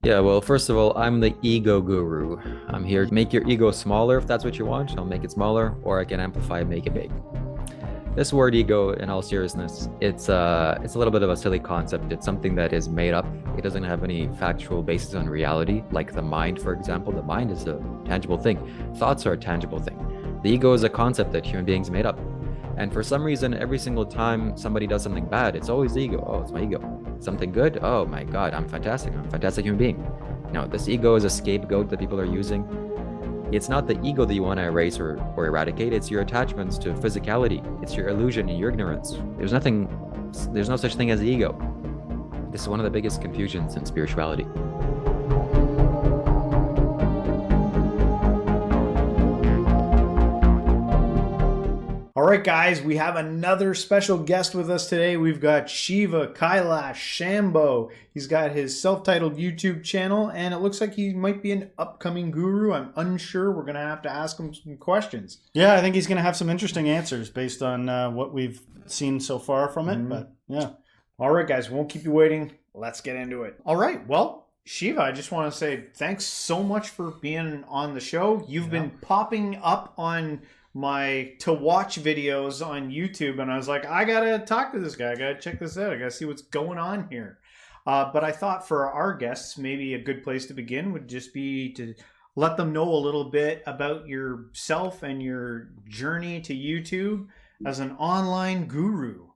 Yeah, well, first of all, I'm the ego guru. I'm here to make your ego smaller if that's what you want. I'll make it smaller, or I can amplify and make it big. This word ego, in all seriousness, it's a little bit of a silly concept. It's something that is made up. It doesn't have any factual basis on reality, like the mind, for example. The mind is a tangible thing. Thoughts are a tangible thing. The ego is a concept that human beings made up. And for some reason, every single time somebody does something bad, it's always the ego. Oh, it's my ego. Something good? Oh my God, I'm fantastic. I'm a fantastic human being. No, this ego is a scapegoat that people are using. It's not the ego that you want to erase or eradicate. It's your attachments to physicality. It's your illusion and your ignorance. There's no such thing as the ego. This is one of the biggest confusions in spirituality. All right, guys, we have another special guest with us today. We've got Shiva Kailash Shambho. He's got his self-titled YouTube channel, and it looks like he might be an upcoming guru. I'm unsure. We're going to have to ask him some questions. Yeah, I think he's going to have some interesting answers based on what we've seen so far from it. But yeah. All right, guys, won't keep you waiting. Let's get into it. All right, well, Shiva, I just want to say thanks so much for being on the show. You've been popping up on my to watch videos on YouTube, and I was like, I gotta talk to this guy. I gotta check this out. I gotta see what's going on here. But I thought for our guests, maybe a good place to begin would just be to let them know a little bit about yourself and your journey to YouTube as an online guru.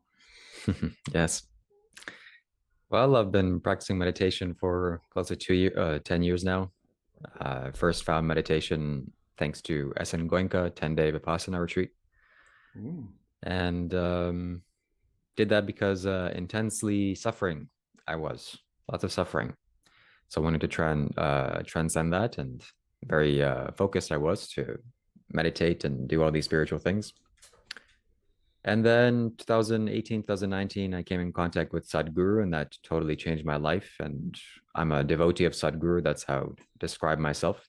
Yes. Well, I've been practicing meditation for close to 10 years now. First found meditation thanks to SN Goenka 10-day Vipassana retreat. Ooh. And did that because intensely suffering I was. Lots of suffering. So I wanted to try and transcend that, and very focused I was to meditate and do all these spiritual things. And then 2018, 2019, I came in contact with Sadhguru, and that totally changed my life. And I'm a devotee of Sadhguru. That's how I describe myself.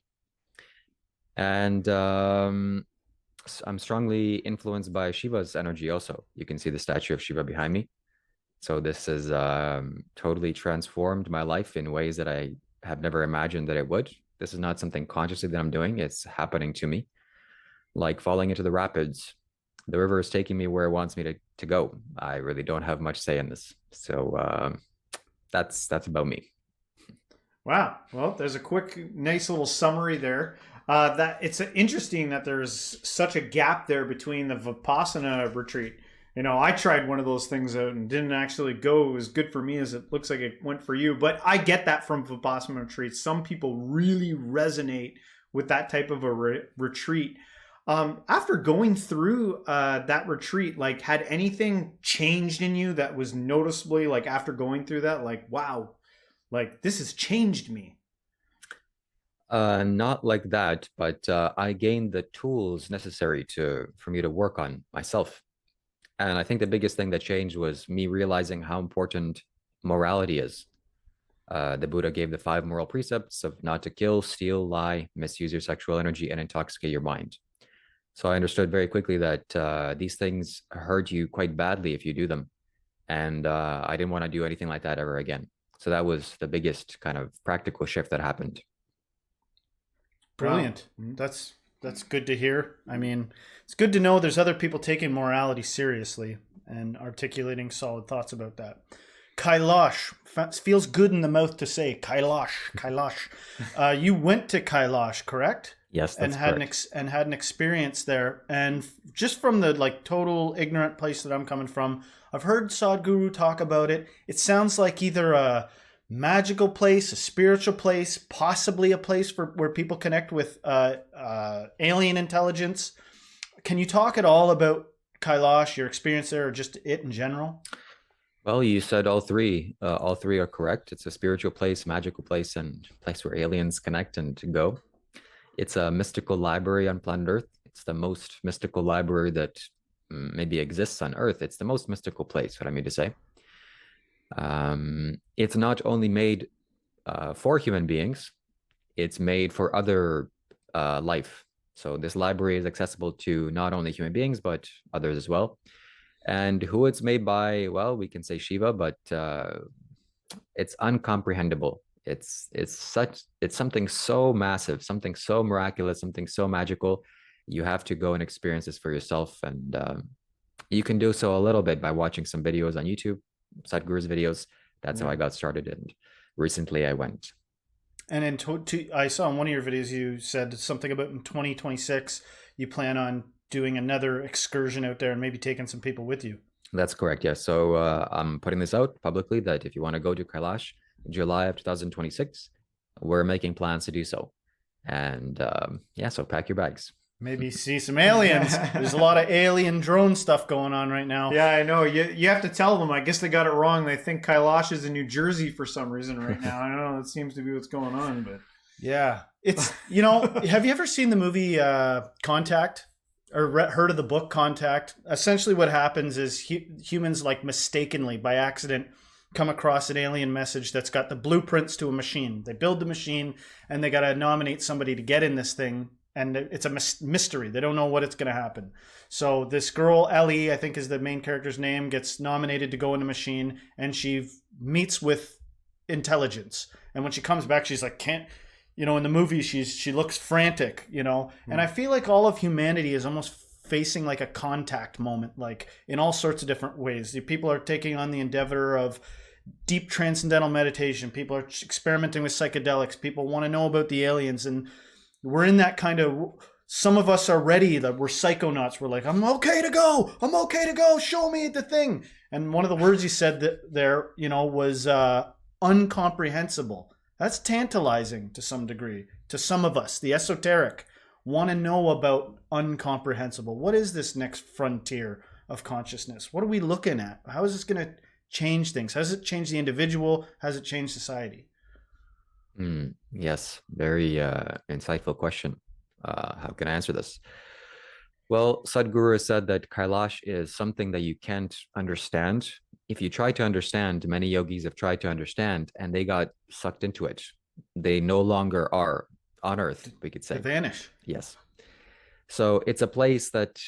And I'm strongly influenced by Shiva's energy also. You can see the statue of Shiva behind me. So this has totally transformed my life in ways that I have never imagined that it would. This is not something consciously that I'm doing. It's happening to me. Like falling into the rapids. The river is taking me where it wants me to go. I really don't have much say in this. So that's about me. Wow. Well, there's a quick, nice little summary there. That it's interesting that there's such a gap there between the Vipassana retreat. You know, I tried one of those things out and didn't actually go as good for me as it looks like it went for you. But I get that from Vipassana retreats. Some people really resonate with that type of a retreat. After going through that retreat, like, had anything changed in you that was noticeably, like, after going through that, like, wow, like, this has changed me? Not like that, but I gained the tools necessary for me to work on myself. And I think the biggest thing that changed was me realizing how important morality is. The Buddha gave the 5 moral precepts of not to kill, steal, lie, misuse your sexual energy, and intoxicate your mind. So I understood very quickly that these things hurt you quite badly if you do them. And I didn't want to do anything like that ever again. So that was the biggest kind of practical shift that happened. Brilliant. Wow. That's good to hear. I mean, it's good to know there's other people taking morality seriously and articulating solid thoughts about that. Kailash. Feels good in the mouth to say. Kailash. You went to Kailash, correct? Yes, that's correct. And had an experience there. And just from the total ignorant place that I'm coming from, I've heard Sadhguru talk about it. It sounds like either a magical place, a spiritual place, possibly a place where people connect with alien intelligence. Can you talk at all about Kailash, your experience there, or just it in general? Well, you said all three. All three are correct. It's a spiritual place, magical place, and a place where aliens connect and to go. It's a mystical library on planet Earth. It's the most mystical library that maybe exists on Earth. It's the most mystical place, what I mean to say. It's not only made for human beings, it's made for other life. So this library is accessible to not only human beings, but others as well. And who it's made by, well, we can say Shiva, but it's uncomprehendable. It's something so massive, something so miraculous, something so magical. You have to go and experience this for yourself, and you can do so a little bit by watching some videos on YouTube, Sadhguru's videos. That's how I got started, and recently I went. And I saw in one of your videos you said something about in 2026 you plan on doing another excursion out there and maybe taking some people with you. That's correct. Yes. So I'm putting this out publicly that if you want to go to Kailash in July of 2026, we're making plans to do so. And yeah, so pack your bags. Maybe see some aliens. There's a lot of alien drone stuff going on right now. Yeah, I know. You have to tell them. I guess they got it wrong. They think Kailash is in New Jersey for some reason right now. I don't know. That seems to be what's going on. But yeah, it's, you know, have you ever seen the movie Contact or heard of the book Contact? Essentially what happens is humans like mistakenly by accident come across an alien message that's got the blueprints to a machine. They build the machine and they got to nominate somebody to get in this thing. And it's a mystery. They don't know what it's going to happen. So this girl, Ellie, I think is the main character's name, gets nominated to go in the machine, and she meets with intelligence. And when she comes back, she's like, can't, you know, in the movie, she looks frantic, you know. And I feel like all of humanity is almost facing like a contact moment, like in all sorts of different ways. People are taking on the endeavor of deep transcendental meditation. People are experimenting with psychedelics. People want to know about the aliens, and we're in that kind of, some of us are ready, that we're psychonauts. We're like, I'm okay to go. I'm okay to go. Show me the thing. And one of the words you said that there, you know, was uncomprehensible. That's tantalizing to some degree. To some of us, the esoteric, want to know about uncomprehensible. What is this next frontier of consciousness? What are we looking at? How is this going to change things? How does it change the individual? How does it change society? Yes, very insightful question. How can I answer this? Well, Sadhguru has said that Kailash is something that you can't understand. If you try to understand, many yogis have tried to understand and they got sucked into it. They no longer are on earth, we could say. They vanish. Yes. So it's a place that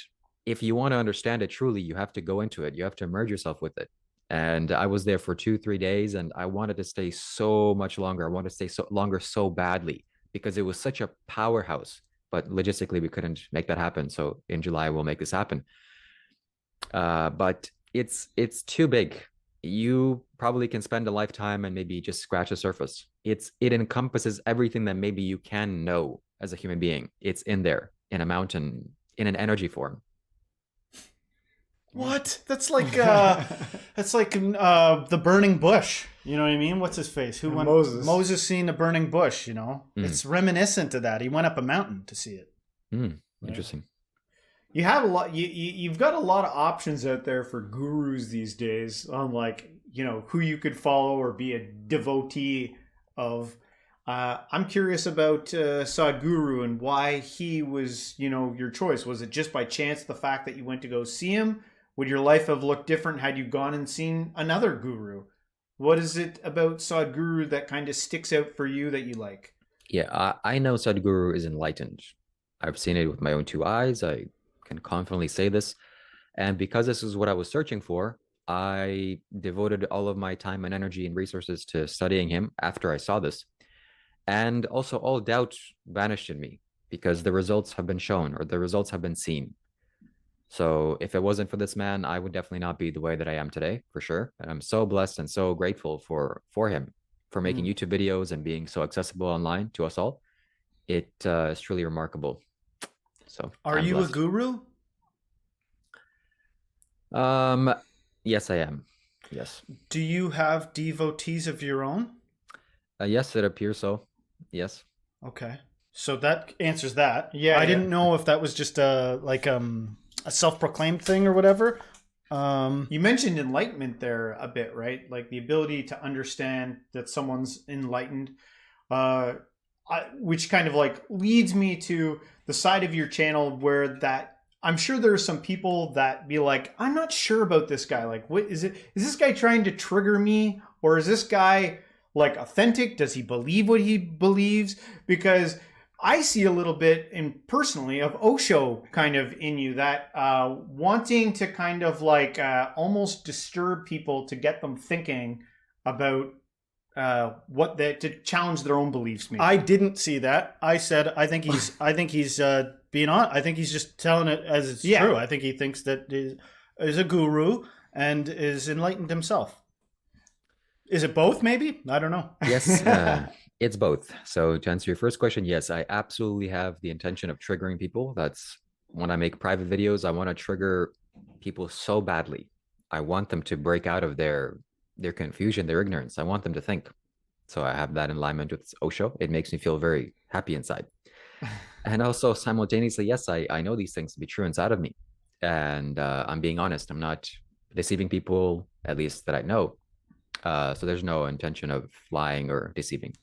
if you want to understand it truly, you have to go into it. You have to immerse yourself with it. And I was there for 2-3 days and I wanted to stay so much longer. I wanted to stay longer so badly because it was such a powerhouse, but logistically we couldn't make that happen. So in July, we'll make this happen. But it's too big. You probably can spend a lifetime and maybe just scratch the surface. It encompasses everything that maybe you can know as a human being. It's in there, in a mountain, in an energy form. What? That's like the burning bush. You know what I mean? What's his face? Who went? Moses seeing the burning bush. You know, it's reminiscent of that. He went up a mountain to see it. Interesting. You have a lot. You've got a lot of options out there for gurus these days on, like, you know, who you could follow or be a devotee of. I'm curious about Sadhguru and why he was, you know, your choice. Was it just by chance the fact that you went to go see him? Would your life have looked different had you gone and seen another guru? What is it about Sadhguru that kind of sticks out for you that you like? Yeah, I know Sadhguru is enlightened. I've seen it with my own 2 eyes. I can confidently say this. And because this is what I was searching for, I devoted all of my time and energy and resources to studying him after I saw this. And also all doubt vanished in me because the results have been shown or the results have been seen. So if it wasn't for this man, I would definitely not be the way that I am today, for sure. And I'm so blessed and so grateful for him, for making YouTube videos and being so accessible online to us all. It is truly remarkable. So are you blessed. A guru? Yes, I am. Yes. Do you have devotees of your own? Yes, it appears so. Yes. Okay. So that answers that. Yeah. I didn't know if that was just a self-proclaimed thing or whatever. You mentioned enlightenment there a bit, right? Like the ability to understand that someone's enlightened, which kind of like leads me to the side of your channel where that I'm sure there are some people that be like, I'm not sure about this guy. Like, what is it? Is this guy trying to trigger me, or is this guy like authentic? Does he believe what he believes? Because I see a little bit personally of Osho kind of in you, that wanting to kind of like almost disturb people to get them thinking about to challenge their own beliefs. Maybe I didn't see that. I said I think he's being on. I think he's just telling it as it's true. I think he thinks that is a guru and is enlightened himself. Is it both? Maybe, I don't know. Yes, it's both. So to answer your first question, yes, I absolutely have the intention of triggering people. That's when I make private videos. I want to trigger people so badly. I want them to break out of their confusion, their ignorance. I want them to think. So I have that in alignment with Osho. It makes me feel very happy inside. And also simultaneously, yes, I know these things to be true inside of me. And I'm being honest. I'm not deceiving people, at least that I know. So there's no intention of lying or deceiving.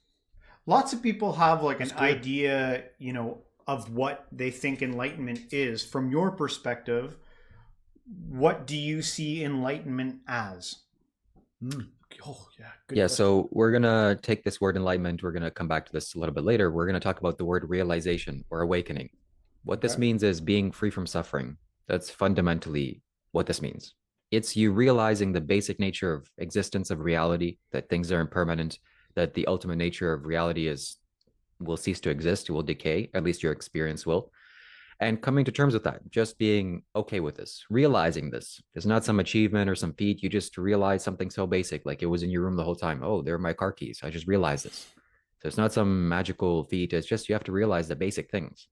Lots of people have like an idea, of what they think enlightenment is. From your perspective, what do you see enlightenment as? Oh, yeah. Good question. So we're going to take this word enlightenment. We're going to come back to this a little bit later. We're going to talk about the word realization or awakening. What this means is being free from suffering. That's fundamentally what this means. It's you realizing the basic nature of existence, of reality, that things are impermanent, that the ultimate nature of reality will cease to exist, will decay, at least your experience will. And coming to terms with that, just being okay with this, realizing this. It's not some achievement or some feat. You just realize something so basic, like it was in your room the whole time. Oh, there are my car keys. I just realized this. So it's not some magical feat. It's just you have to realize the basic things.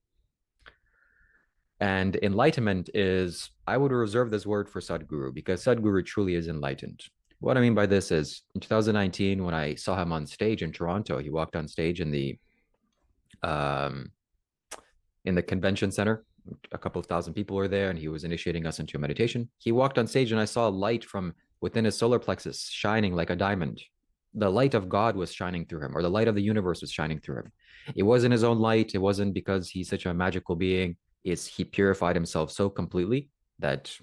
And enlightenment is, I would reserve this word for Sadhguru, because Sadhguru truly is enlightened. What I mean by this is, in 2019, when I saw him on stage in Toronto, he walked on stage in the convention center. A couple of thousand people were there, and he was initiating us into a meditation. He walked on stage, and I saw light from within his solar plexus shining like a diamond. The light of God was shining through him, or the light of the universe was shining through him. It wasn't his own light. It wasn't because he's such a magical being. He purified himself so completely that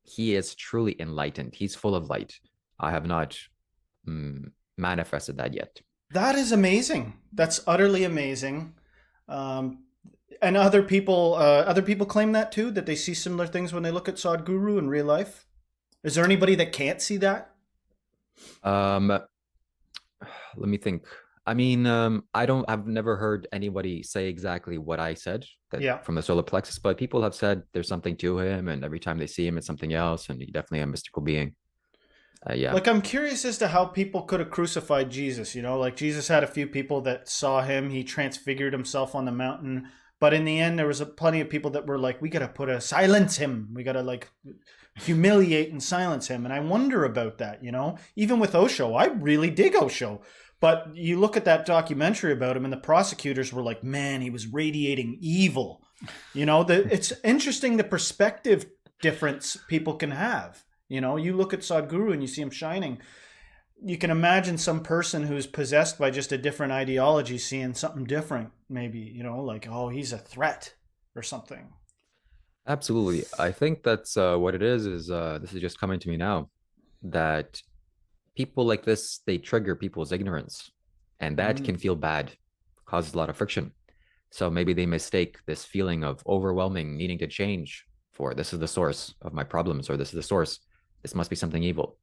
he is truly enlightened. He's full of light. I have not manifested that yet. That is amazing. That's utterly amazing. And other people claim that too, that they see similar things when they look at Sadhguru in real life. Is there anybody that can't see that? Let me think. I mean, I've never heard anybody say exactly what I said from the solar plexus, but people have said there's something to him, and every time they see him, it's something else, and he's definitely a mystical being. Like, I'm curious as to how people could have crucified Jesus. Like Jesus had a few people that saw him. He transfigured himself on the mountain. But in the end, there was plenty of people that were like, we got to silence him. We got to humiliate and silence him. And I wonder about that, even with Osho. I really dig Osho. But you look at that documentary about him, and the prosecutors were like, man, he was radiating evil. It's interesting the perspective difference people can have. You look at Sadhguru and you see him shining. You can imagine some person who's possessed by just a different ideology seeing something different, maybe, like, oh, he's a threat or something. Absolutely. I think that's what it is this is just coming to me now, that people like this, they trigger people's ignorance, and that can feel bad, causes a lot of friction. So maybe they mistake this feeling of overwhelming needing to change for this is the source of my problems, or this is the source. This must be something evil.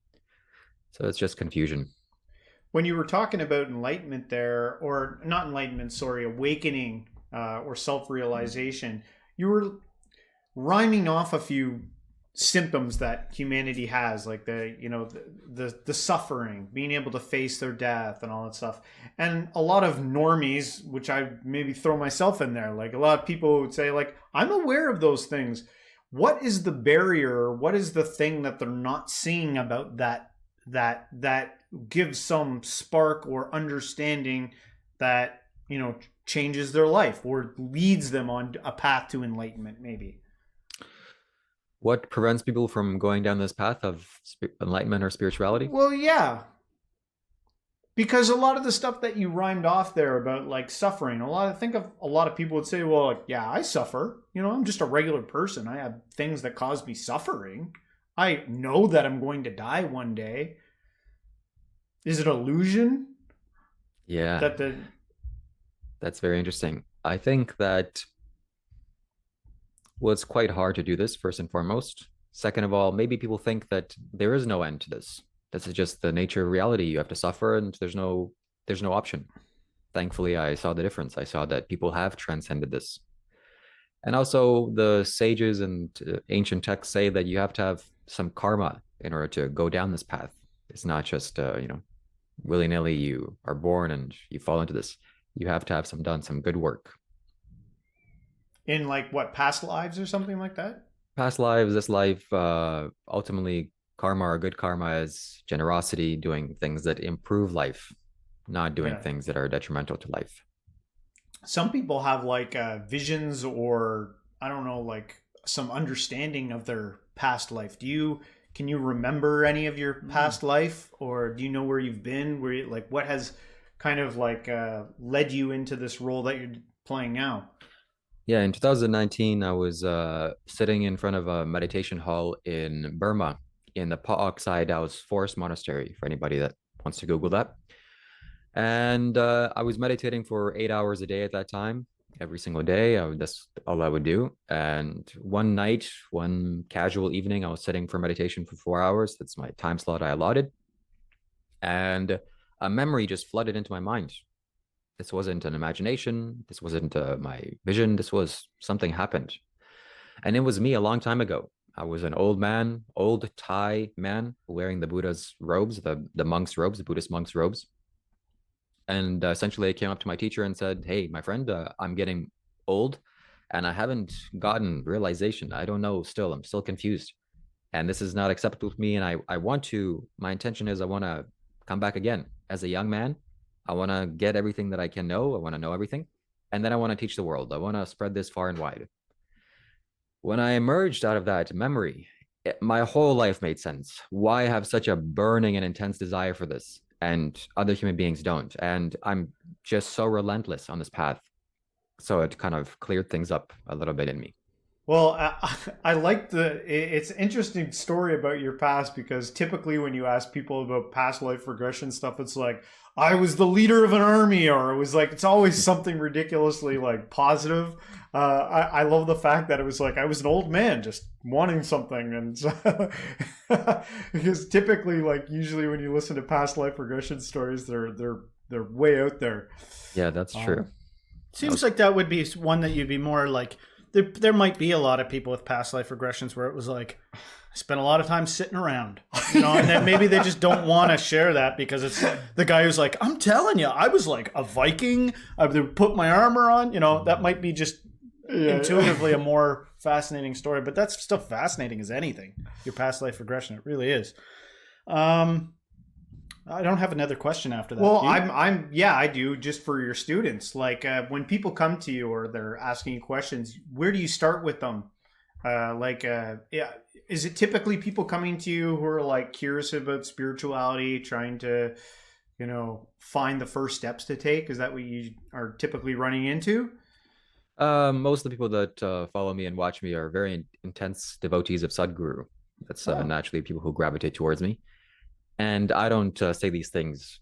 So it's just confusion. When you were talking about enlightenment there, or not enlightenment, sorry, awakening or self-realization, you were rhyming off a few symptoms that humanity has, like the suffering, being able to face their death and all that stuff. And a lot of normies, which I maybe throw myself in there, like a lot of people would say, like, I'm aware of those things. What is the barrier? What is the thing that they're not seeing about that gives some spark or understanding that, changes their life or leads them on a path to enlightenment, maybe? What prevents people from going down this path of enlightenment or spirituality? Well, yeah. Because a lot of the stuff that you rhymed off there about like suffering, I think of a lot of people would say, well, like, yeah, I suffer. I'm just a regular person. I have things that cause me suffering. I know that I'm going to die one day. Is it illusion? Yeah. That's very interesting. I think that it's quite hard to do this, first and foremost. Second of all, maybe people think that there is no end to this. This is just the nature of reality. You have to suffer, and there's no there's no option. Thankfully, I saw the difference. I saw that people have transcended this. And also the sages and ancient texts say that you have to have some karma in order to go down this path. It's not just, willy-nilly you are born and you fall into this. You have to have some good work. In like what, past lives or something like that? Past lives, this life, ultimately karma or good karma is generosity, doing things that improve life, not doing things that are detrimental to life. Some people have like visions, or I don't know, like some understanding of their past life. Can you remember any of your past life, or do you know where you've been? Where like what has kind of like led you into this role that you're playing now? Yeah, in 2019, I was sitting in front of a meditation hall in Burma, in the Pa-Auk Dow's Forest Monastery, for anybody that wants to Google that. And I was meditating for 8 hours a day at that time, every single day. That's all I would do. And one night, one casual evening, I was sitting for meditation for 4 hours. That's my time slot I allotted. And a memory just flooded into my mind. This wasn't an imagination. This wasn't my vision. This was something happened. And it was me a long time ago. I was an old man, old Thai man wearing the Buddha's robes, the monks' robes, the Buddhist monks' robes. And essentially, I came up to my teacher and said, "Hey, my friend, I'm getting old and I haven't gotten realization. I don't know still. I'm still confused. And this is not acceptable to me. And my intention is I want to come back again as a young man. I want to get everything that I can know. I want to know everything. And then I want to teach the world. I want to spread this far and wide." When I emerged out of that memory, my whole life made sense. Why I have such a burning and intense desire for this, and other human beings don't. And I'm just so relentless on this path. So it kind of cleared things up a little bit in me. Well, I like it's an interesting story about your past, because typically when you ask people about past life regression stuff, it's like, I was the leader of an army, or it was like, it's always something ridiculously like positive. I love the fact that it was like, I was an old man just wanting something. And so, because typically, like usually when you listen to past life regression stories, they're way out there. Yeah, that's true. Seems like that would be one that you'd be more like, there might be a lot of people with past life regressions where it was like, I spent a lot of time sitting around, and then maybe they just don't want to share that because it's the guy who's like, I'm telling you, I was like a Viking. I would put my armor on, that might be just intuitively a more fascinating story, but that's still fascinating as anything. Your past life regression, it really is. I don't have another question after that. Well, I do, just for your students. Like when people come to you or they're asking you questions, where do you start with them? Is it typically people coming to you who are like curious about spirituality, trying to, find the first steps to take? Is that what you are typically running into? Most of the people that follow me and watch me are very intense devotees of Sadhguru. That's naturally people who gravitate towards me. And I don't say these things,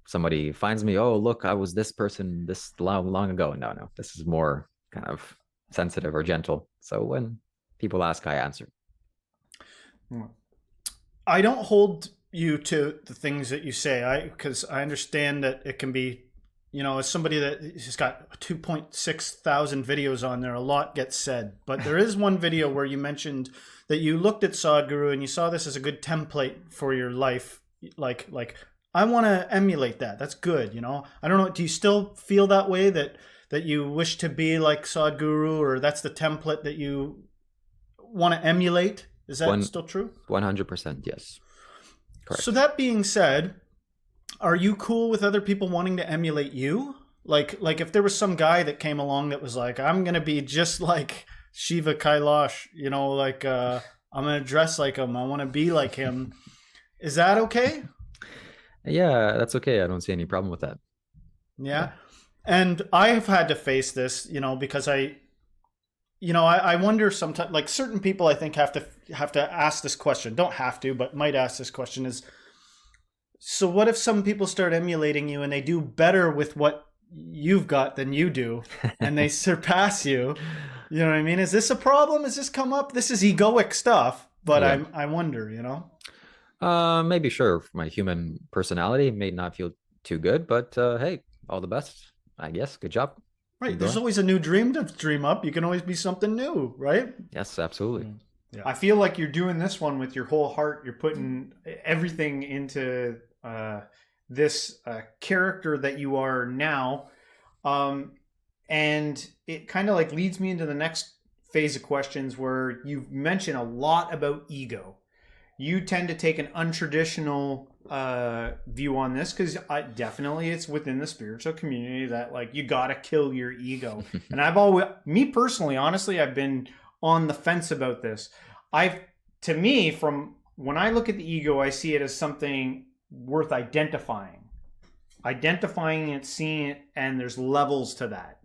somebody finds me, oh, look, I was this person this long ago. No, this is more kind of sensitive or gentle. So when people ask, I answer. I don't hold you to the things that you say, because I understand that it can be, as somebody that has got 2.6 thousand videos on there, a lot gets said. But there is one video where you mentioned that you looked at Sadhguru and you saw this as a good template for your life. Like I want to emulate that. That's good. I don't know. Do you still feel that way, that you wish to be like Sadhguru, or that's the template that you want to emulate? Is that still true? 100%. Yes. Correct. So that being said, are you cool with other people wanting to emulate you? Like if there was some guy that came along that was like, I'm going to be just like Shiva Kailash, I'm going to dress like him. I want to be like him. Is that okay? Yeah, that's okay. I don't see any problem with that. Yeah. And I have had to face this, because I wonder sometimes, like certain people I think have to ask this question. Don't have to, but might ask this question is, so what if some people start emulating you and they do better with what you've got than you do, and they surpass you? You know what I mean? Is this a problem? Has this come up? This is egoic stuff, but yeah. I wonder, Maybe, sure. My human personality may not feel too good, but hey, all the best, I guess. Good job. Right. Keep There's going. always a new dream to dream up. You can always be something new, right? Yes, absolutely. Yeah. I feel like you're doing this one with your whole heart. You're putting everything into this character that you are now. And it kind of like leads me into the next phase of questions where you've mentioned a lot about ego. You tend to take an untraditional view on this because definitely it's within the spiritual community that like you got to kill your ego. And I've always, me personally, honestly, I've been on the fence about this. To me, from when I look at the ego, I see it as something worth identifying it, seeing it, and there's levels to that.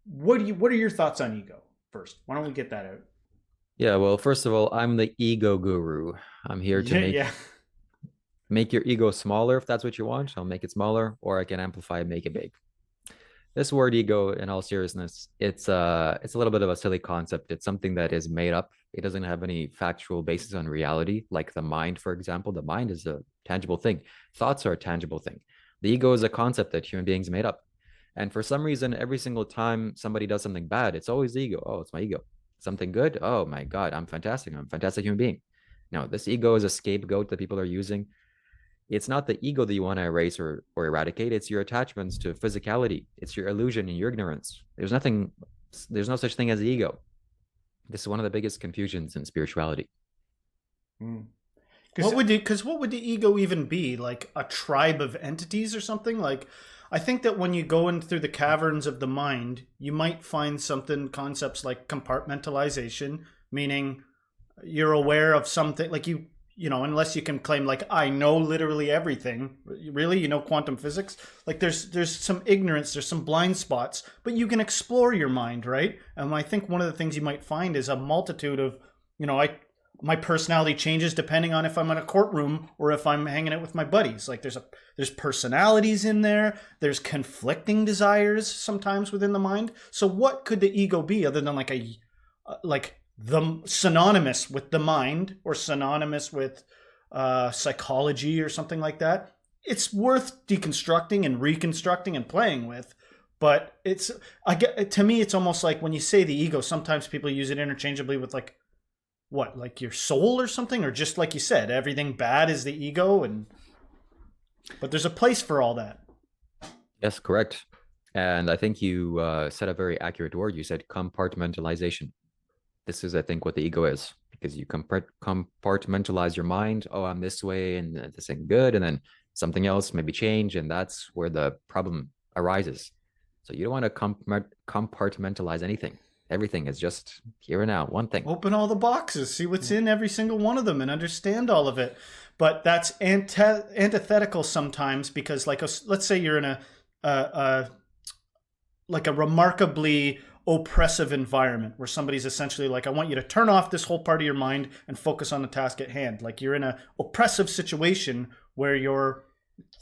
What are your thoughts on ego first? Why don't we get that out? Yeah, well, first of all, I'm the ego guru. I'm here to make your ego smaller if that's what you want. I'll make it smaller, or I can amplify and make it big. This word ego, in all seriousness, it's a little bit of a silly concept. It's something that is made up. It doesn't have any factual basis on reality, like the mind, for example. The mind is a tangible thing. Thoughts are a tangible thing. The ego is a concept that human beings made up. And for some reason, every single time somebody does something bad, it's always the ego. Oh, it's my ego. Something good. Oh my God, I'm fantastic. I'm a fantastic human being. No, this ego is a scapegoat that people are using. It's not the ego that you want to erase or eradicate. It's your attachments to physicality. It's your illusion and your ignorance. There's no such thing as the ego. This is one of the biggest confusions in spirituality. What would the ego even be? Like a tribe of entities or something? Like, I think that when you go in through the caverns of the mind, you might find concepts like compartmentalization, meaning you're aware of something, like you know, unless you can claim like, I know literally everything. Really? You know quantum physics? Like there's some ignorance, there's some blind spots, but you can explore your mind, right? And I think one of the things you might find is a multitude of, you know, my personality changes depending on if I'm in a courtroom or if I'm hanging out with my buddies. Like there's personalities in there. There's conflicting desires sometimes within the mind. So what could the ego be other than like the synonymous with the mind or synonymous with psychology or something like that? It's worth deconstructing and reconstructing and playing with. But to me, it's almost like when you say the ego, sometimes people use it interchangeably with like, what, like your soul or something? Or just like you said, everything bad is the ego, but there's a place for all that. Yes, correct. And I think you said a very accurate word. You said compartmentalization. This is, I think, what the ego is, because you compartmentalize your mind. Oh, I'm this way and this ain't good. And then something else maybe change. And that's where the problem arises. So you don't want to compartmentalize anything. Everything is just here and now, one thing. Open all the boxes, see what's in every single one of them and understand all of it. But that's antithetical sometimes because, like, let's say you're in a remarkably oppressive environment where somebody's essentially like, I want you to turn off this whole part of your mind and focus on the task at hand. Like you're in an oppressive situation where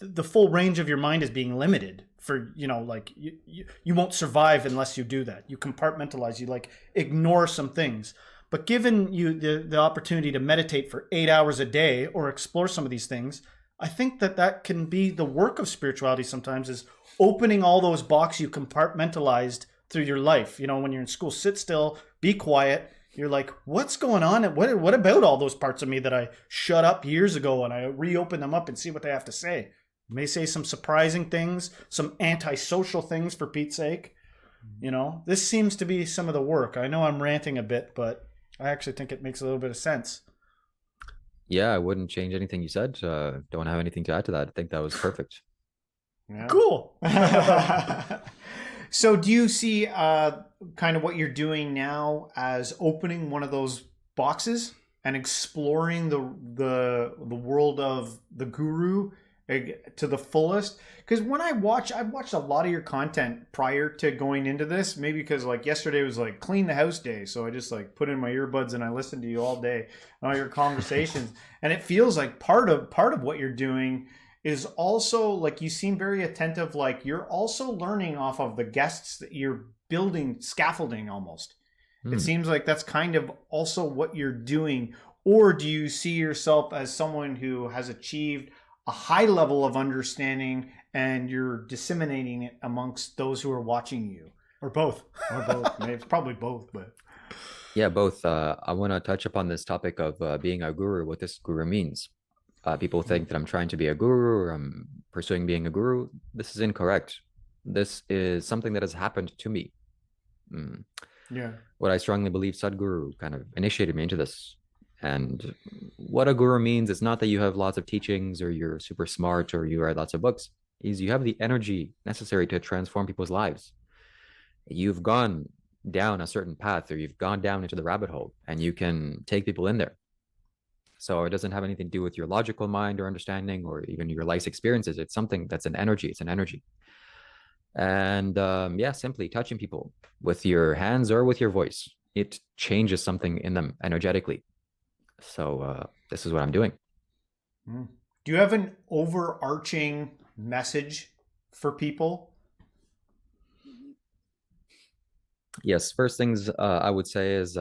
the full range of your mind is being limited for, you know, like you won't survive unless you do that. You compartmentalize, you like ignore some things. But given you the opportunity to meditate for 8 hours a day or explore some of these things, I think that can be the work of spirituality sometimes, is opening all those boxes you compartmentalized through your life. You know, when you're in school, sit still, be quiet. You're like, what's going on? What about all those parts of me that I shut up years ago, and I reopen them up and see what they have to say? You may say some surprising things, some antisocial things, for Pete's sake. You know, this seems to be some of the work. I know I'm ranting a bit, but I actually think it makes a little bit of sense. Yeah, I wouldn't change anything you said. Don't have anything to add to that. I think that was perfect. Yeah. Cool. So do you see kind of what you're doing now as opening one of those boxes and exploring the world of the guru to the fullest? Because when I've watched a lot of your content prior to going into this, maybe because like yesterday was like clean the house day, so I just like put in my earbuds and I listened to you all day and all your conversations, and it feels like part of what you're doing is also like you seem very attentive, like you're also learning off of the guests that you're building, scaffolding almost. It seems like that's kind of also what you're doing. Or do you see yourself as someone who has achieved a high level of understanding and you're disseminating it amongst those who are watching you? Or both. Or both. It's probably both, but Yeah, both. I want to touch upon this topic of being a guru, what this guru means. People think that I'm trying to be a guru or I'm pursuing being a guru. This is incorrect. This is something that has happened to me. yeah. What I strongly believe, Sadhguru kind of initiated me into this. And what a guru means is not that you have lots of teachings or you're super smart or you write lots of books. Is you have the energy necessary to transform people's lives. You've gone down a certain path or you've gone down into the rabbit hole and you can take people in there. So it doesn't have anything to do with your logical mind or understanding or even your life's experiences. It's something that's an energy. It's an energy. And yeah, simply touching people with your hands or with your voice, it changes something in them energetically. So this is what I'm doing. Do you have an overarching message for people? Yes, first things I would say is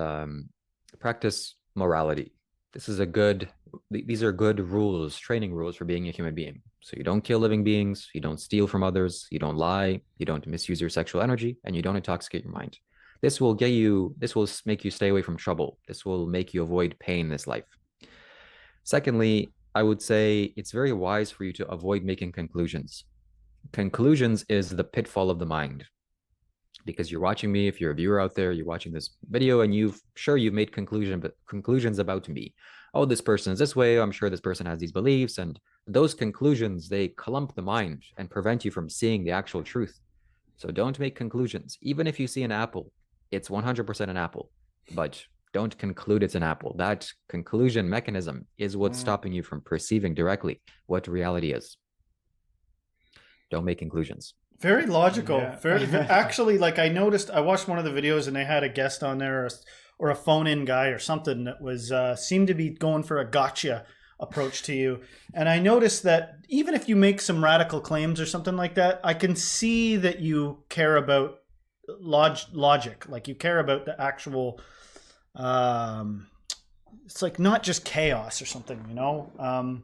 practice morality. This is these are good rules, training rules for being a human being. So you don't kill living beings, you don't steal from others, you don't lie, you don't misuse your sexual energy, and you don't intoxicate your mind. This will make you stay away from trouble. This will make you avoid pain in this life. Secondly, I would say it's very wise for you to avoid making conclusions. Conclusions is the pitfall of the mind. Because you're watching me, if you're a viewer out there, you're watching this video and you've made conclusions about me. Oh, this person is this way. I'm sure this person has these beliefs. And those conclusions, they clump the mind and prevent you from seeing the actual truth. So don't make conclusions. Even if you see an apple, it's 100% an apple, but don't conclude it's an apple. That conclusion mechanism is what's stopping you from perceiving directly what reality is. Don't make conclusions. Very logical. Yeah. Actually, like I watched one of the videos and they had a guest on there or a phone-in guy or something that was seemed to be going for a gotcha approach to you. And I noticed that even if you make some radical claims or something like that, I can see that you care about logic. Like you care about the actual, it's like not just chaos or something, you know?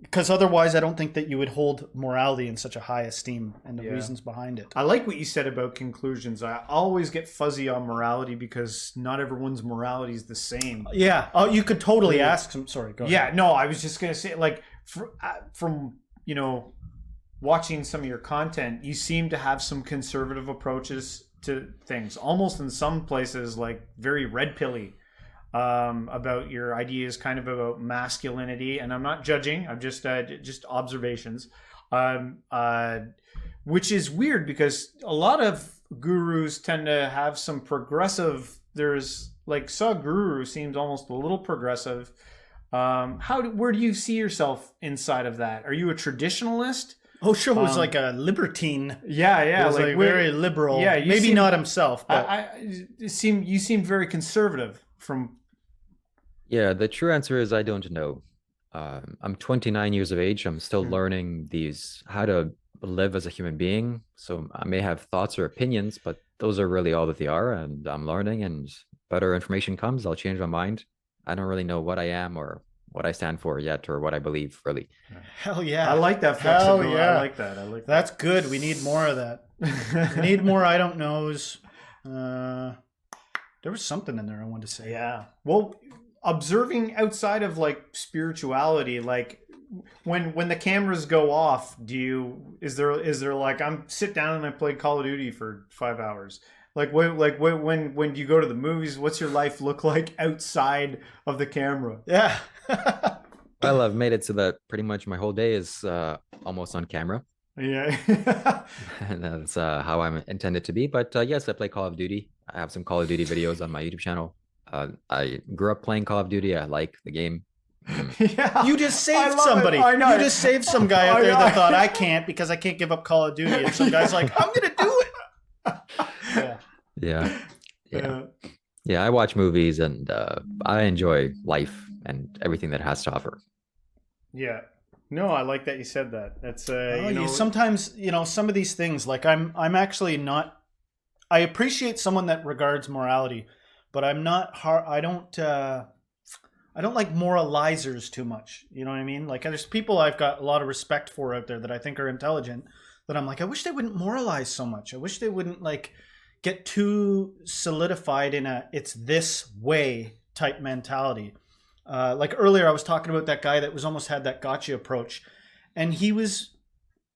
Because otherwise I don't think that you would hold morality in such a high esteem and the reasons behind it. I like what you said about conclusions. I always get fuzzy on morality because not everyone's morality is the same. Yeah. Oh, you could totally ask some. Sorry, go ahead. Yeah, no, I was just going to say, like, from, you know, watching some of your content, you seem to have some conservative approaches to things. Almost in some places, like, very red pilly. About your ideas, kind of about masculinity, and I'm not judging. I'm just observations, which is weird because a lot of gurus tend to have some progressive. There's like Sadhguru seems almost a little progressive. Where do you see yourself inside of that? Are you a traditionalist? Osho was like a libertine. Yeah. He was like very liberal. Yeah, maybe not himself, but you seem very conservative from. Yeah, the true answer is I don't know. I'm 29 years of age. I'm still learning how to live as a human being. So I may have thoughts or opinions, but those are really all that they are. And I'm learning, and better information comes, I'll change my mind. I don't really know what I am or what I stand for yet or what I believe, really. Hell yeah. I like that flexibility. Hell yeah. I like that. That's good. We need more of that. We need more I don't knows. There was something in there I wanted to say. Yeah. Well, observing outside of like spirituality, like when the cameras go off, is there like I'm sit down and I play Call of Duty for 5 hours? When you go to the movies, what's your life look like outside of the camera? Yeah. Well, I've made it so that pretty much my whole day is almost on camera. Yeah. And that's how I'm intended to be. But yes, I play Call of Duty. I have some Call of Duty videos on my YouTube channel. I grew up playing Call of Duty. I like the game. Yeah, you just saved somebody. I know. You just saved some guy out there that thought I can't because I can't give up Call of Duty, and some guy's like, I'm gonna do it. Yeah. I watch movies and I enjoy life and everything that it has to offer. Yeah. No, I like that you said that. That's sometimes some of these things. Like I'm actually not. I appreciate someone that regards morality. But I'm not hard. I don't like moralizers too much. You know what I mean? Like there's people I've got a lot of respect for out there that I think are intelligent, that I'm like, I wish they wouldn't moralize so much. I wish they wouldn't like get too solidified in a it's this way type mentality. Like earlier I was talking about that guy that was almost had that gotcha approach, and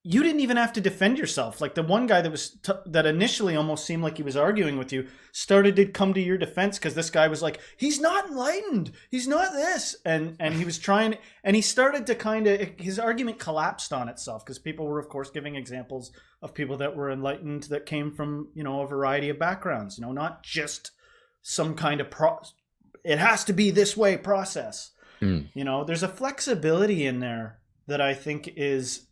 you didn't even have to defend yourself. Like the one guy that was that initially almost seemed like he was arguing with you started to come to your defense, because this guy was like, he's not enlightened, he's not this, and he was trying, and he started to kind of, his argument collapsed on itself, because people were of course giving examples of people that were enlightened that came from, you know, a variety of backgrounds, you know, not just some kind of it has to be this way process. You know, there's a flexibility in there that I think is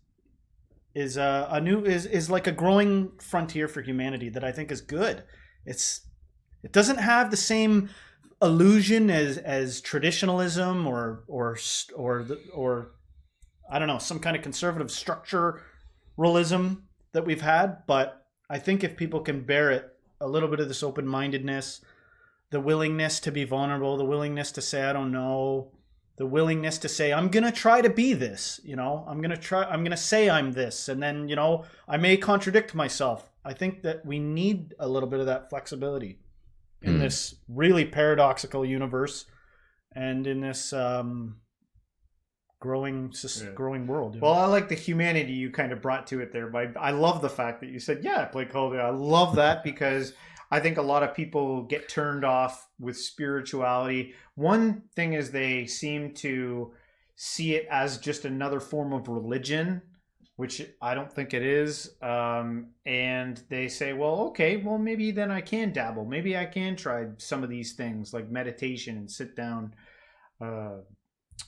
like a growing frontier for humanity that I think is good. It doesn't have the same illusion as traditionalism or I don't know, some kind of conservative structuralism that we've had, but I think if people can bear it, a little bit of this open-mindedness, the willingness to be vulnerable, the willingness to say I don't know, the willingness to say, I'm going to try to be this, you know, I'm going to say I'm this, and then, you know, I may contradict myself. I think that we need a little bit of that flexibility in this really paradoxical universe and in this growing world. You know? Well, I like the humanity you kind of brought to it there. I love the fact that you said, yeah, I play Call of Duty. I love that, because I think a lot of people get turned off with spirituality. One thing is they seem to see it as just another form of religion, which I don't think it is. And they say, well, okay, well, maybe then I can dabble. Maybe I can try some of these things like meditation and sit down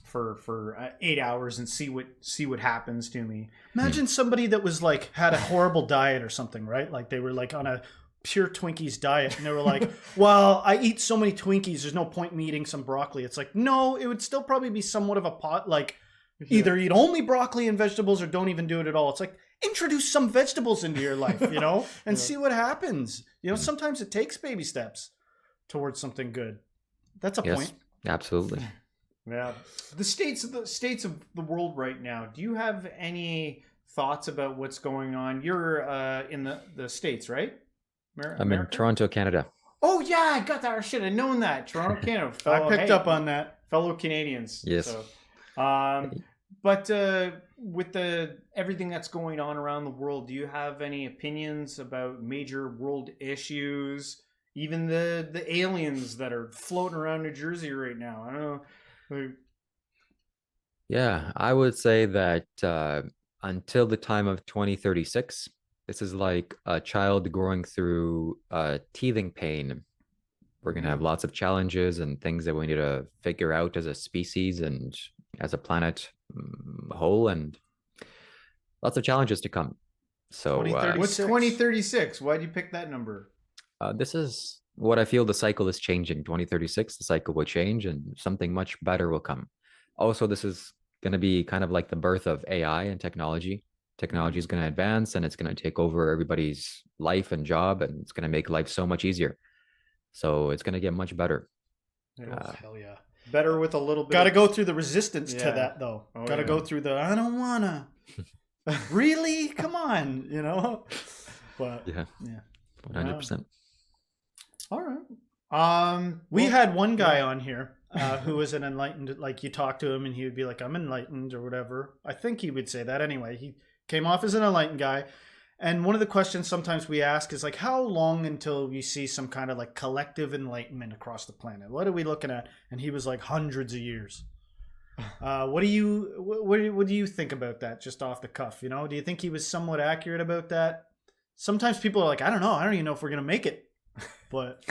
for 8 hours and see what happens to me. Imagine somebody that was like, had a horrible diet or something, right? Like they were like on a pure Twinkies diet, and they were like, well, I eat so many Twinkies, there's no point in me eating some broccoli. It's like, no, it would still probably be somewhat of a pot, like either eat only broccoli and vegetables or don't even do it at all. It's like, introduce some vegetables into your life, you know, and see what happens. You know, sometimes it takes baby steps towards something good. That's a point. Absolutely. Yeah. The states of the world right now, do you have any thoughts about what's going on? You're in the States, right? I'm in Toronto, Canada. Oh yeah, I got that. I should have known that. Toronto, Canada. I picked up on that. Fellow Canadians. Yes. So, but with everything that's going on around the world, do you have any opinions about major world issues? Even the aliens that are floating around New Jersey right now. I don't know. Yeah, I would say that until the time of 2036, this is like a child growing through teething pain. We're going to have lots of challenges and things that we need to figure out as a species and as a planet whole, and lots of challenges to come. So what's 2036? Why did you pick that number? This is what I feel the cycle is changing. 2036, the cycle will change and something much better will come. Also, this is going to be kind of like the birth of AI and technology. Technology is going to advance and it's going to take over everybody's life and job, and it's going to make life so much easier. So it's going to get much better. Hell yeah. Better with a little bit. Got to go through the resistance to that, though. Got to go through the, I don't want to. Really? Come on, you know? But yeah. 100%. All right. We had one guy on here who was an enlightened, like you talk to him and he would be like, I'm enlightened or whatever. I think he would say that anyway. He came off as an enlightened guy. And one of the questions sometimes we ask is like, how long until we see some kind of like collective enlightenment across the planet? What are we looking at? And he was like hundreds of years. What do you think about that just off the cuff? You know, do you think he was somewhat accurate about that? Sometimes people are like, I don't know. I don't even know if we're going to make it. But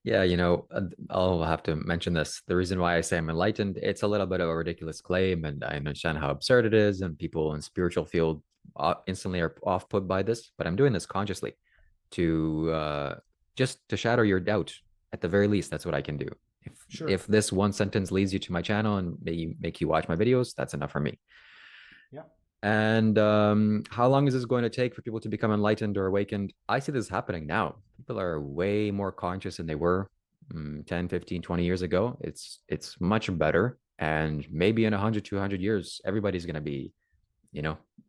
yeah, you know, I'll have to mention this. The reason why I say I'm enlightened, it's a little bit of a ridiculous claim, and I understand how absurd it is, and people in spiritual field instantly are off put by this, but I'm doing this consciously to just to shadow your doubt. At the very least, that's what I can do. If this one sentence leads you to my channel and make you watch my videos, that's enough for me. Yeah. And how long is this going to take for people to become enlightened or awakened? I see this happening now. People are way more conscious than they were 10, 15, 20 years ago. It's much better. And maybe in 100, 200 years, everybody's going to be,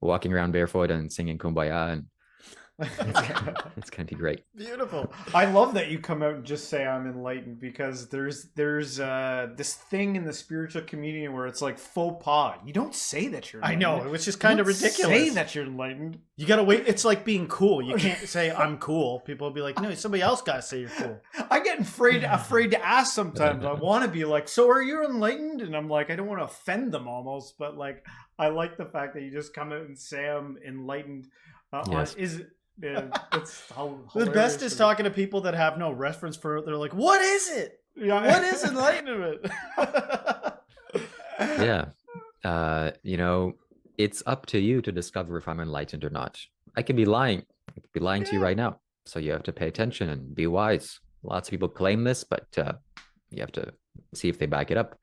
walking around barefoot and singing Kumbaya, and it's going to be great. Beautiful. I love that you come out and just say I'm enlightened, because there's this thing in the spiritual community where it's like faux pas. You don't say that you're enlightened. I know, which is kind of ridiculous. Say that you're enlightened. You gotta wait. It's like being cool. You can't say I'm cool. People will be like, no, somebody else gotta say you're cool. I get afraid to ask sometimes. I want to be like, so are you enlightened? And I'm like, I don't want to offend them almost, but like, I like the fact that you just come out and say I'm enlightened. Yes. It's The best is talking to people that have no reference for it. They're like, what is it? Yeah. What is enlightenment? Yeah. It's up to you to discover if I'm enlightened or not. I could be lying. I could be lying to you right now. So you have to pay attention and be wise. Lots of people claim this, but you have to see if they back it up.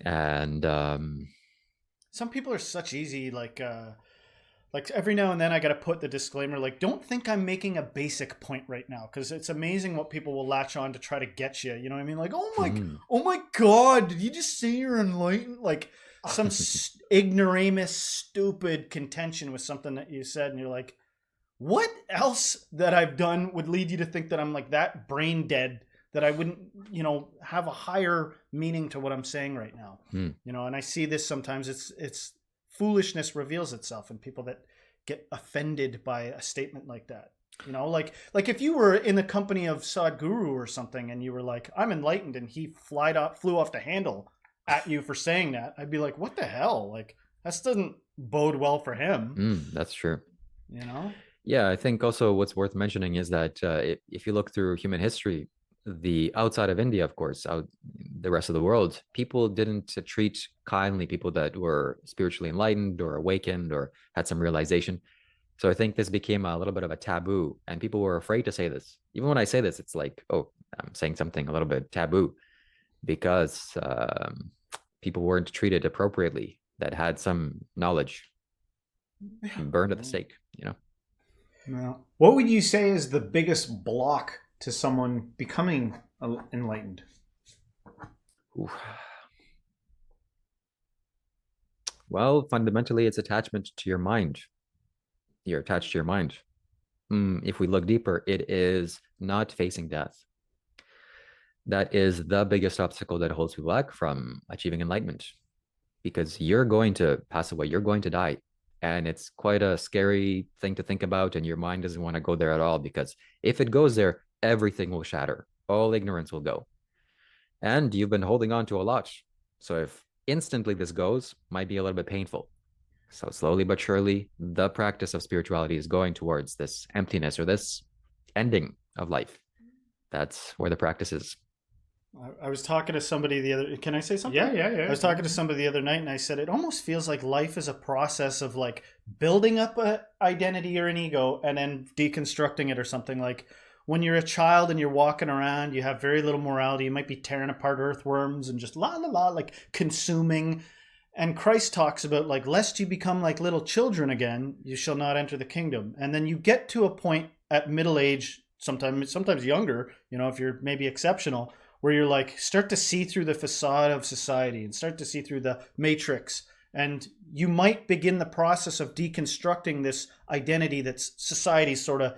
And some people are such easy, like every now and then I got to put the disclaimer, like, don't think I'm making a basic point right now, because it's amazing what people will latch on to try to get you. You know what I mean? Like, oh my God, did you just say you're enlightened? Like some ignoramus, stupid contention with something that you said, and you're like, what else that I've done would lead you to think that I'm like that brain dead, that I wouldn't, have a higher meaning to what I'm saying right now. And I see this sometimes. It's foolishness reveals itself in people that get offended by a statement like that. Like if you were in the company of Sadhguru or something and you were like, I'm enlightened, and he flew off the handle at you for saying that, I'd be like, what the hell? Like, that doesn't bode well for him. That's true. Yeah, I think also what's worth mentioning is that if you look through human history, the outside of India, of course, the rest of the world, people didn't treat kindly people that were spiritually enlightened or awakened or had some realization. So I think this became a little bit of a taboo, and people were afraid to say this. Even when I say this, it's like, oh, I'm saying something a little bit taboo, because people weren't treated appropriately that had some knowledge, burned at the stake, Now, what would you say is the biggest block to someone becoming enlightened? Ooh. Well, fundamentally, it's attachment to your mind. You're attached to your mind. If we look deeper, it is not facing death. That is the biggest obstacle that holds people back from achieving enlightenment, because you're going to pass away. You're going to die. And it's quite a scary thing to think about, and your mind doesn't want to go there at all, because if it goes there, everything will shatter. All ignorance will go. And you've been holding on to a lot. So if instantly this goes, might be a little bit painful. So slowly but surely, the practice of spirituality is going towards this emptiness or this ending of life. That's where the practice is. I was talking to somebody can I say something? Yeah. I was talking to somebody the other night, and I said, it almost feels like life is a process of like building up an identity or an ego and then deconstructing it or something. Like when you're a child and you're walking around, you have very little morality. You might be tearing apart earthworms and just like consuming. And Christ talks about like, lest you become like little children again, you shall not enter the kingdom. And then you get to a point at middle age, sometimes younger, if you're maybe exceptional, where you're like, start to see through the facade of society and start to see through the matrix. And you might begin the process of deconstructing this identity that society sort of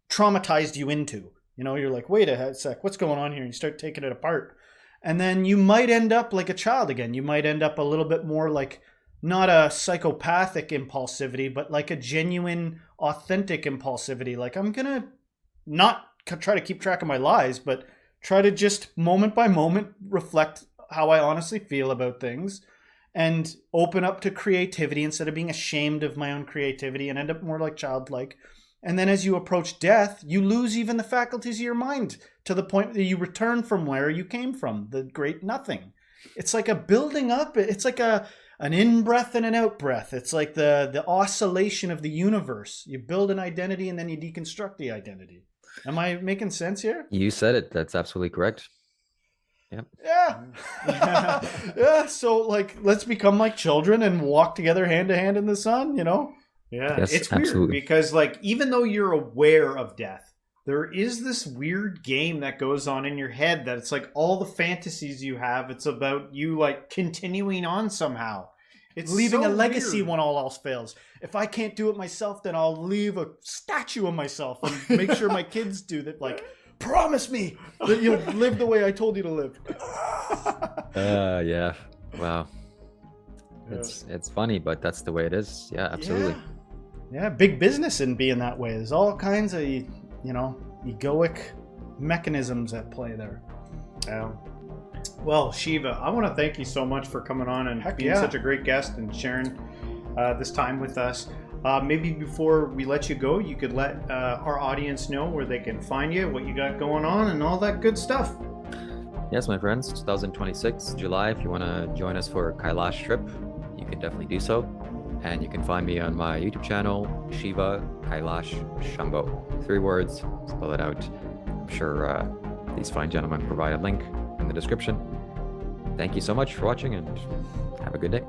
traumatized you into. You're like, wait a sec, what's going on here? And you start taking it apart. And then you might end up like a child again. You might end up a little bit more like, not a psychopathic impulsivity, but like a genuine, authentic impulsivity. Like, I'm going to not try to keep track of my lies, but try to just moment by moment reflect how I honestly feel about things and open up to creativity instead of being ashamed of my own creativity, and end up more like childlike. And then as you approach death, you lose even the faculties of your mind to the point that you return from where you came from, the great nothing. It's like a building up. It's like an in-breath and an out-breath. It's like the oscillation of the universe. You build an identity and then you deconstruct the identity. Am I making sense here? You said it. That's absolutely correct. Yep. Yeah. Yeah. So like, let's become like children and walk together hand to hand in the sun, Yeah. Yes, it's weird absolutely. because like, even though you're aware of death, there is this weird game that goes on in your head that it's like all the fantasies you have, it's about you like continuing on somehow. It's leaving so a legacy weird. when all else fails. If I can't do it myself, then I'll leave a statue of myself and make sure my kids do that. Like, promise me that you'll live the way I told you to live. Yeah. Wow. It's funny, but that's the way it is. Yeah, absolutely. Yeah, big business in being that way. There's all kinds of, egoic mechanisms at play there. Yeah. Well, Shiva, I want to thank you so much for coming on and being such a great guest and sharing this time with us. Maybe before we let you go, you could let our audience know where they can find you, what you got going on, and all that good stuff. Yes, my friends, 2026, July, if you want to join us for a Kailash trip, you can definitely do so. And you can find me on my YouTube channel, Shiva Kailash Shambho. 3 words, spell it out. I'm sure these fine gentlemen provide a link in the description. Thank you so much for watching and have a good day.